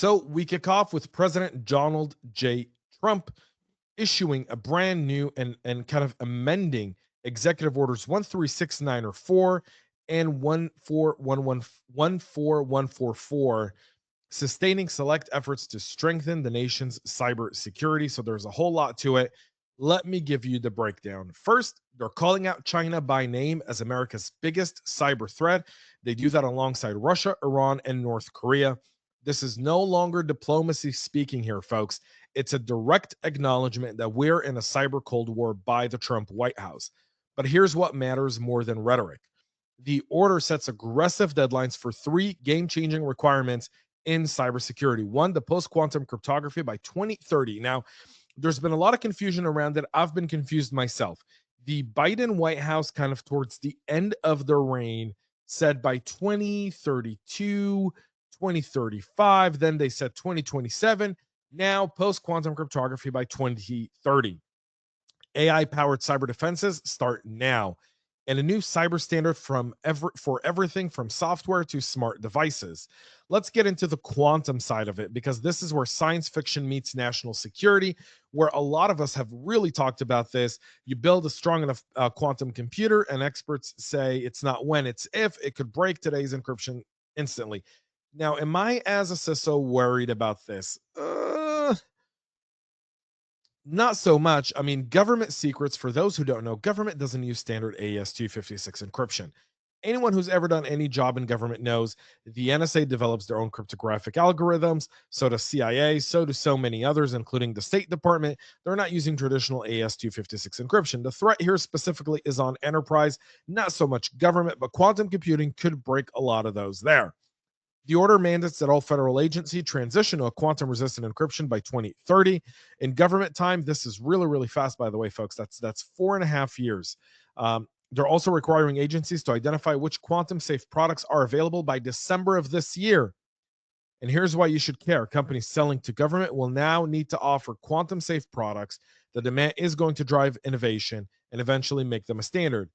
So we kick off with President Donald J. Trump issuing a brand new and kind of amending executive orders 13694 and 14144, sustaining select efforts to strengthen the nation's cybersecurity. So there's a whole lot to it. Let me give you the breakdown. First, they're calling out China by name as America's biggest cyber threat. They do that alongside Russia, Iran, and North Korea. This is no longer diplomacy speaking here, folks. It's a direct acknowledgement that we're in a cyber cold war by the Trump White House. But here's what matters more than rhetoric. The order sets aggressive deadlines for three game changing requirements in cybersecurity. One, the post quantum cryptography by 2030. Now, there's been a lot of confusion around it. I've been confused myself. The Biden White House, kind of towards the end of their reign, said by 2032, 2035. Then they said 2027. Now, post quantum cryptography by 2030. AI powered cyber defenses start now, and a new cyber standard for everything from software to smart devices. Let's get into the quantum side of it, because this is where science fiction meets national security, where a lot of us have really talked about this. You build a strong enough quantum computer, and experts say it's not when, it's if it could break today's encryption instantly. Now, am I, as a CISO, worried about this? Not so much. I mean, government secrets, for those who don't know, government doesn't use standard AES-256 encryption. Anyone who's ever done any job in government knows the NSA develops their own cryptographic algorithms. So does CIA. So do so many others, including the State Department. They're not using traditional AES-256 encryption. The threat here specifically is on enterprise, not so much government, but quantum computing could break a lot of those there. The order mandates that all federal agencies transition to a quantum resistant encryption by 2030. In government time, this is really, really fast, by the way, folks. That's 4.5 years. They're also requiring agencies to identify which quantum safe products are available by December of this year. And here's why you should care. Companies selling to government will now need to offer quantum safe products. The demand is going to drive innovation and eventually make them a standard.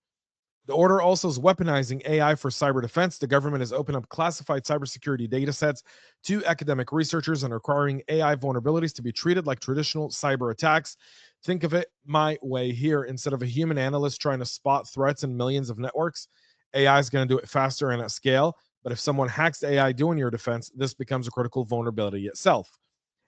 The order also is weaponizing AI for cyber defense. The government has opened up classified cybersecurity data sets to academic researchers and requiring AI vulnerabilities to be treated like traditional cyber attacks. Think of it my way here. Instead of a human analyst trying to spot threats in millions of networks, AI is going to do it faster and at scale. But if someone hacks the AI doing your defense, this becomes a critical vulnerability itself.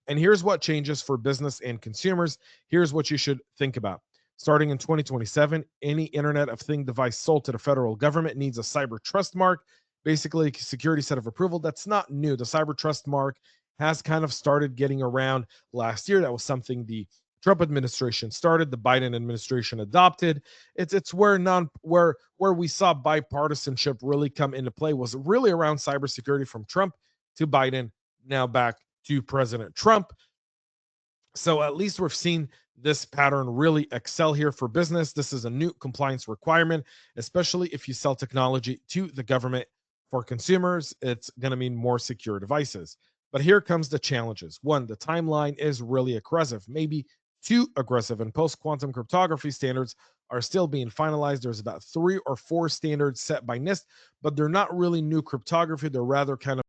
And here's what changes for business and consumers. Here's what you should think about. Starting in 2027, any Internet of Thing device sold to the federal government needs a cyber trust mark, basically a security set of approval. That's not new. The cyber trust mark has kind of started getting around last year. That was something the Trump administration started, the Biden administration adopted. It's where we saw bipartisanship really come into play, was really around cybersecurity, from Trump to Biden, now back to President Trump. So at least we've seen this pattern really excel here for business. This is a new compliance requirement, especially if you sell technology to the government. For consumers, it's going to mean more secure devices. But here comes the challenges. One, the timeline is really aggressive, maybe too aggressive, and post quantum cryptography standards are still being finalized. There's about 3 or 4 standards set by NIST, but they're not really new cryptography. They're rather kind of